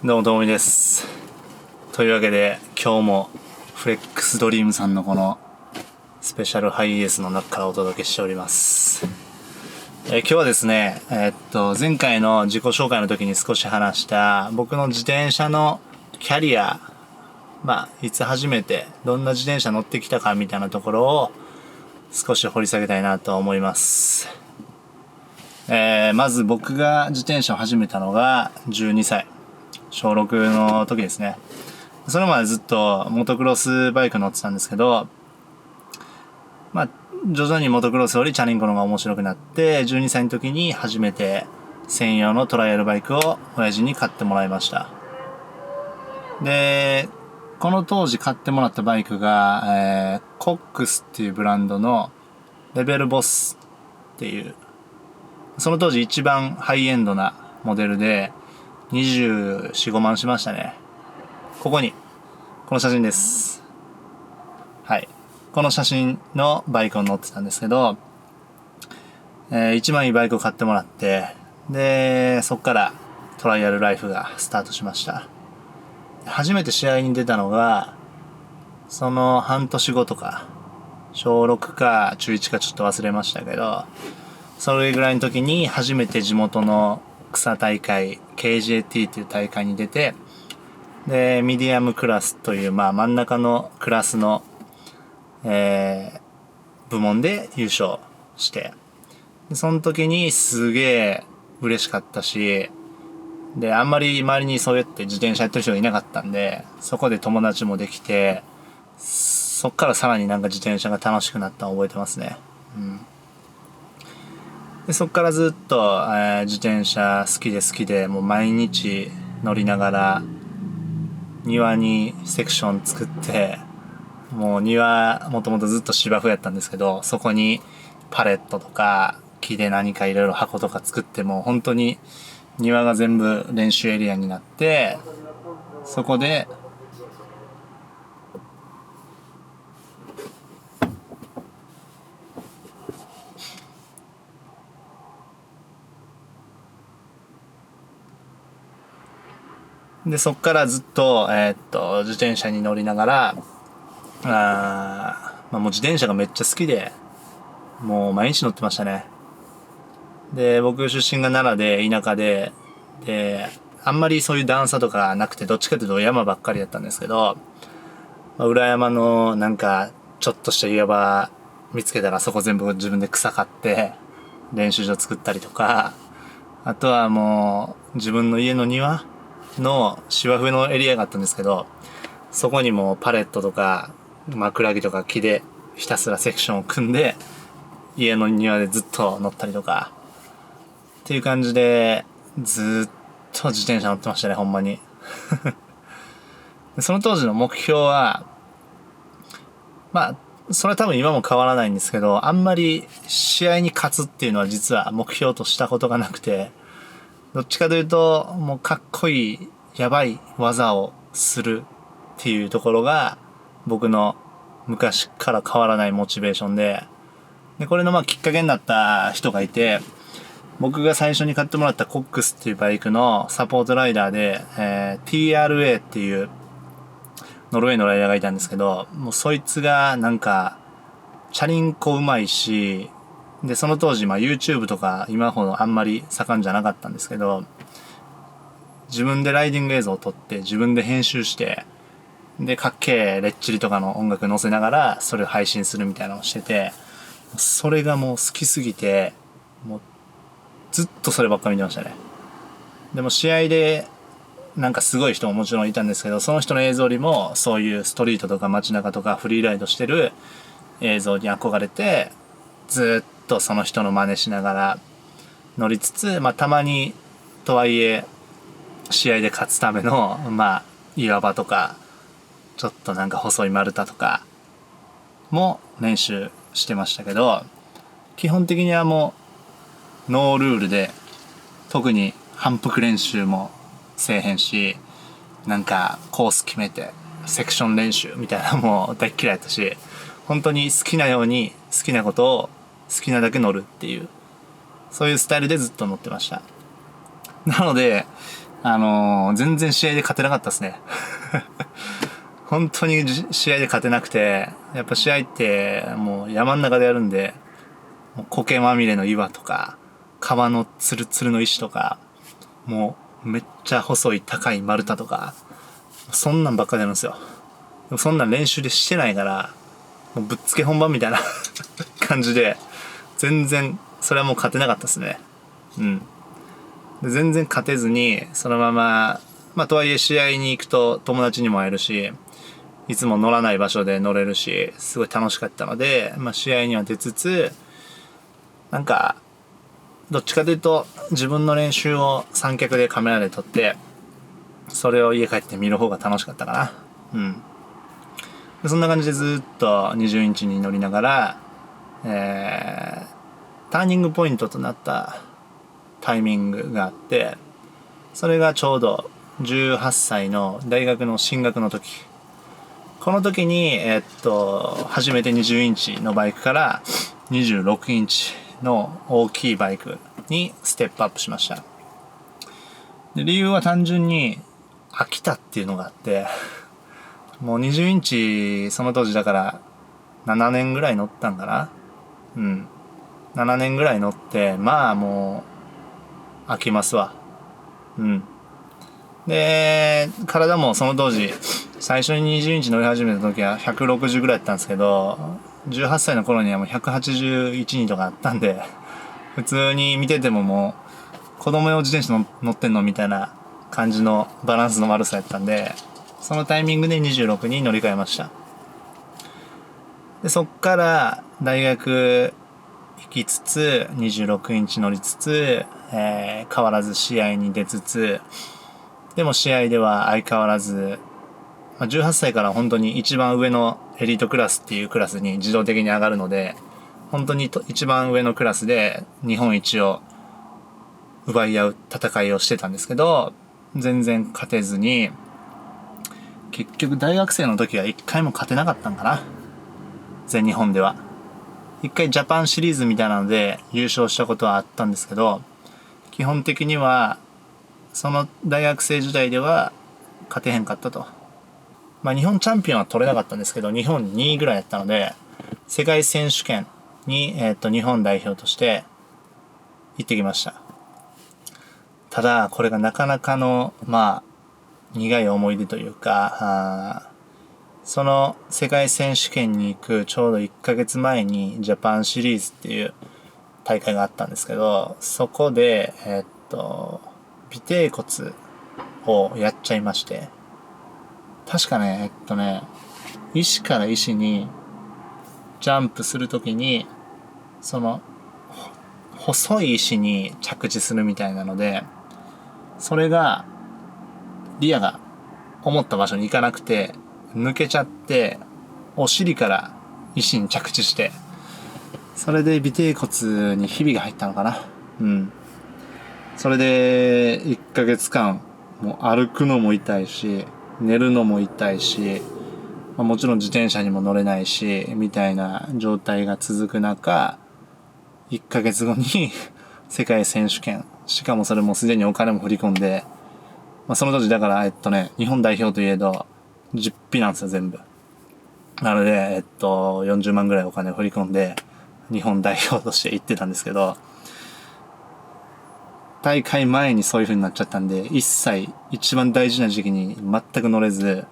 どうもともみです。というわけで今日もフレックスドリームさんのこのスペシャルハイエースの中からお届けしております。今日はですね、前回の自己紹介の時に少し話した僕の自転車のキャリア、いつ初めてどんな自転車乗ってきたかみたいなところを少し掘り下げたいなと思います。まず僕が自転車を始めたのが12歳。小6の時ですね。それまでずっとモトクロスバイク乗ってたんですけど、徐々にモトクロスよりチャリンコの方が面白くなって、12歳の時に初めて専用のトライアルバイクを親父に買ってもらいました。で、この当時買ってもらったバイクが、コックスっていうブランドのレベルボスっていう、その当時一番ハイエンドなモデルで、24、5万しましたね。この写真です。はい。この写真のバイクを乗ってたんですけど、一番いいバイクを買ってもらって、で、そっからトライアルライフがスタートしました。初めて試合に出たのが、その半年後とか、小6か中1かちょっと忘れましたけど、それぐらいの時に初めて地元の草大会 KJT っていう大会に出て、でミディアムクラスという真ん中のクラスの、部門で優勝して、でその時にすげえ嬉しかったし、であんまり周りにそうやって自転車やってる人がいなかったんで、そこで友達もできて、そっからさらに自転車が楽しくなったのを覚えてますね。でそっからずっと、自転車好きでもう毎日乗りながら庭にセクション作って、もう庭もともとずっと芝生やったんですけど、そこにパレットとか木で何かいろいろ箱とか作って、もう本当に庭が全部練習エリアになって、そこでそっからずっと、自転車に乗りながら、もう自転車がめっちゃ好きで、もう毎日乗ってましたね。で、僕出身が奈良で、田舎で、あんまりそういう段差とかなくて、どっちかというと山ばっかりだったんですけど、裏山のちょっとした岩場見つけたらそこ全部自分で草刈って練習場作ったりとか、あとはもう自分の家の庭の芝生のエリアがあったんですけど、そこにもパレットとか枕木とか木でひたすらセクションを組んで家の庭でずっと乗ったりとかっていう感じで、ずっと自転車乗ってましたね、ほんまに。その当時の目標は、それは多分今も変わらないんですけど、あんまり試合に勝つっていうのは実は目標としたことがなくて、どっちかというと、もうかっこいい、やばい技をするっていうところが、僕の昔から変わらないモチベーションで、これのきっかけになった人がいて、僕が最初に買ってもらったコックスっていうバイクのサポートライダーで、TRA っていうノルウェーのライダーがいたんですけど、もうそいつがチャリンコうまいし、で、その当時YouTube とか今ほどあんまり盛んじゃなかったんですけど、自分でライディング映像を撮って自分で編集して、で、かっけえレッチリとかの音楽載せながらそれを配信するみたいなのをしてて、それがもう好きすぎて、もうずっとそればっか見てましたね。でも試合ですごい人ももちろんいたんですけど、その人の映像よりもそういうストリートとか街中とかフリーライドしてる映像に憧れて、ずっとその人の真似しながら乗りつつ、たまにとはいえ試合で勝つための岩場とかちょっと細い丸太とかも練習してましたけど、基本的にはもうノールールで、特に反復練習もせえへんし、コース決めてセクション練習みたいなのも大っ嫌いだったし、本当に好きなように好きなことを好きなだけ乗るっていう、そういうスタイルでずっと乗ってました。なので全然試合で勝てなかったですね。本当に試合で勝てなくて、やっぱ試合ってもう山ん中でやるんで、もう苔まみれの岩とか、川のツルツルの石とか、もうめっちゃ細い高い丸太とか、そんなんばっかりやるんですよ。でもそんなん練習でしてないから、もうぶっつけ本番みたいな感じで、全然、それはもう勝てなかったですね。うん。で全然勝てずに、そのまま、まあとはいえ試合に行くと友達にも会えるし、いつも乗らない場所で乗れるし、すごい楽しかったので、まあ試合には出つつ、なんか、どっちかというと自分の練習を三脚でカメラで撮って、それを家帰って見る方が楽しかったかな。うん。でそんな感じでずっと20インチに乗りながら、ターニングポイントとなったタイミングがあって、それがちょうど18歳の大学の進学の時。この時に、初めて20インチのバイクから26インチの大きいバイクにステップアップしました。で理由は単純に飽きたっていうのがあって、もう20インチその当時だから7年ぐらい乗ったんかな。うん。7年ぐらい乗って、まあもう飽きますわ。うん。で、体もその当時、最初に20インチ乗り始めた時は160ぐらいだったんですけど、18歳の頃にはもう181人とかあったんで、普通に見ててももう、子供用自転車乗ってんのみたいな感じのバランスの悪さやったんで、そのタイミングで26に乗り換えました。で、そっから大学行きつつ、26インチ乗りつつ、変わらず試合に出つつ、でも試合では相変わらず、18歳から本当に一番上のエリートクラスっていうクラスに自動的に上がるので、本当に一番上のクラスで日本一を奪い合う戦いをしてたんですけど、全然勝てずに、結局大学生の時は一回も勝てなかったんかな。全日本では。一回ジャパンシリーズみたいなので優勝したことはあったんですけど、基本的にはその大学生時代では勝てへんかったと。まあ日本チャンピオンは取れなかったんですけど、日本2位ぐらいだったので、世界選手権に、日本代表として行ってきました。ただ、これがなかなかの、まあ、苦い思い出というか、その世界選手権に行くちょうど1ヶ月前にジャパンシリーズっていう大会があったんですけど、そこで、尾てい骨をやっちゃいまして、確かね、石から石にジャンプするときに、その、細い石に着地するみたいなので、それが、リアが思った場所に行かなくて、抜けちゃって、お尻から石に着地して、それで尾てい骨にひびが入ったのかな。うん。それで、1ヶ月間、もう歩くのも痛いし、寝るのも痛いし、もちろん自転車にも乗れないし、みたいな状態が続く中、1ヶ月後に世界選手権、しかもそれもすでにお金も振り込んで、その当時だから日本代表といえど実費なんですよ全部。なので40万ぐらいお金を振り込んで日本代表として行ってたんですけど、大会前にそういう風になっちゃったんで、一切一番大事な時期に全く乗れず、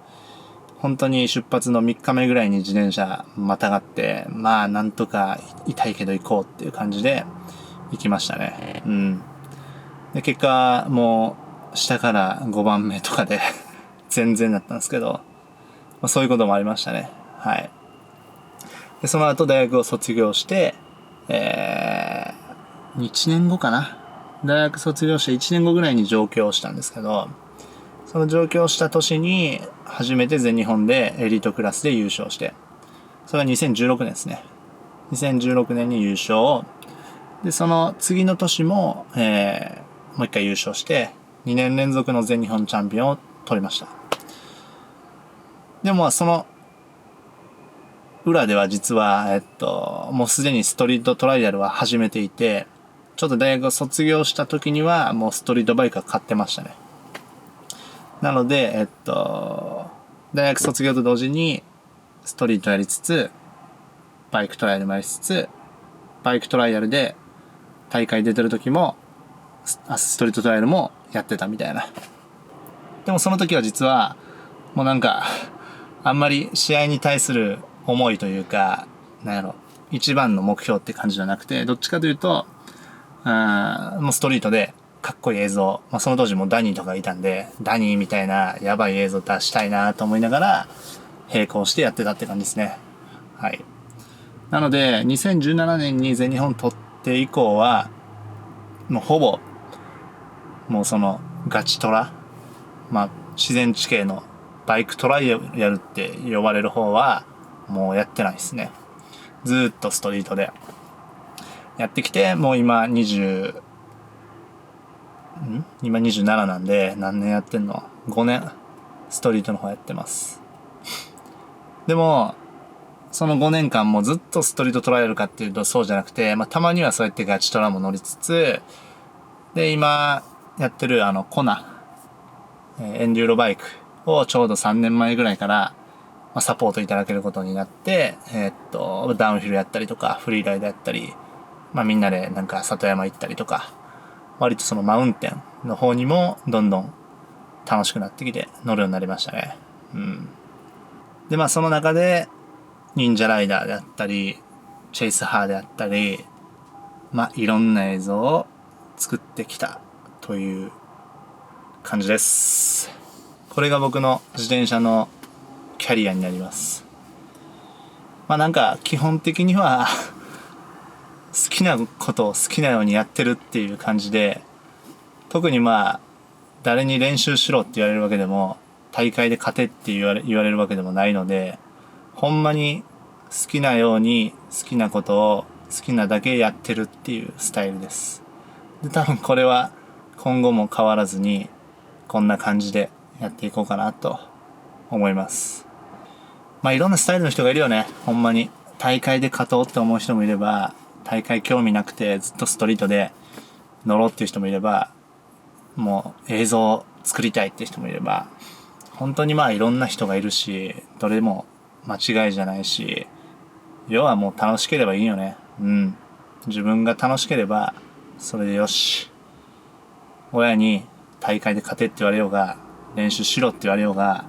本当に出発の3日目ぐらいに自転車またがって、まあなんとか痛いけど行こうっていう感じで行きましたね。うん。で、結果もう下から5番目とかで全然だったんですけど、そういうこともありましたね。はい。で、その後大学を卒業して、1年後かな。大学卒業して1年後ぐらいに上京したんですけど、その上京した年に初めて全日本でエリートクラスで優勝して、それが2016年ですね。2016年に優勝。で、その次の年も、もう一回優勝して、2年連続の全日本チャンピオンを取りました。でもその裏では実は、もうすでにストリートトライアルは始めていて、ちょっと大学を卒業した時にはもうストリートバイクは買ってましたね。なので、大学卒業と同時にストリートやりつつ、バイクトライアルもやりつつ、バイクトライアルで大会出てる時も、ストリートトライアルもやってたみたいな。でもその時は実は、もうなんか、あんまり試合に対する思いというか、なんやろ、一番の目標って感じじゃなくて、どっちかというと、もうストリートでかっこいい映像、その当時もダニーとかいたんで、ダニーみたいなやばい映像出したいなと思いながら、並行してやってたって感じですね。はい。なので、2017年に全日本取って以降は、もうほぼ、もうそのガチトラ、自然地形のバイクトライアルって呼ばれる方は、もうやってないですね。ずーっとストリートでやってきて、もう今27なんで、何年やってんの ?5 年、ストリートの方やってます。でも、その5年間もずっとストリートトライアルかっていうとそうじゃなくて、たまにはそうやってガチトラも乗りつつ、で、今やってるコナ、エンデューロバイクをちょうど3年前ぐらいから、サポートいただけることになって、ダウンヒルやったりとか、フリーライドやったり、みんなでなんか里山行ったりとか、割とそのマウンテンの方にもどんどん楽しくなってきて乗るようになりましたね。うん。で、その中で、忍者ライダーであったり、チェイスハーであったり、いろんな映像を作ってきたという感じです。これが僕の自転車のキャリアになります。なんか基本的には好きなことを好きなようにやってるっていう感じで、特に誰に練習しろって言われるわけでも、大会で勝てって言われるわけでもないので、ほんまに好きなように好きなことを好きなだけやってるっていうスタイルです。で、多分これは今後も変わらずにこんな感じでやっていこうかなと思います。いろんなスタイルの人がいるよね。ほんまに。大会で勝とうって思う人もいれば、大会興味なくてずっとストリートで乗ろうっていう人もいれば、もう映像を作りたいっていう人もいれば、本当にいろんな人がいるし、どれも間違いじゃないし、要はもう楽しければいいよね。うん。自分が楽しければ、それでよし。親に大会で勝てって言われようが、練習しろって言われようが、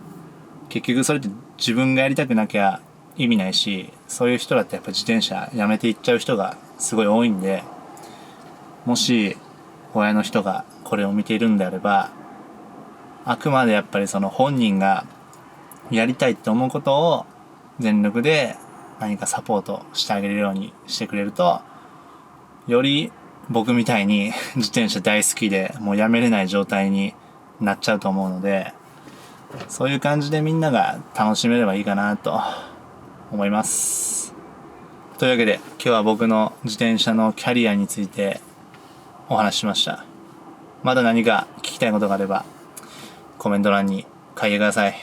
結局それって自分がやりたくなきゃ意味ないし、そういう人だってやっぱ自転車やめていっちゃう人がすごい多いんで、もし親の人がこれを見ているんであれば、あくまでやっぱりその本人がやりたいって思うことを全力で何かサポートしてあげるようにしてくれると、より僕みたいに自転車大好きでもうやめれない状態になっちゃうと思うので、そういう感じでみんなが楽しめればいいかなと思います。というわけで今日は僕の自転車のキャリアについてお話ししました。まだ何か聞きたいことがあればコメント欄に書いてください。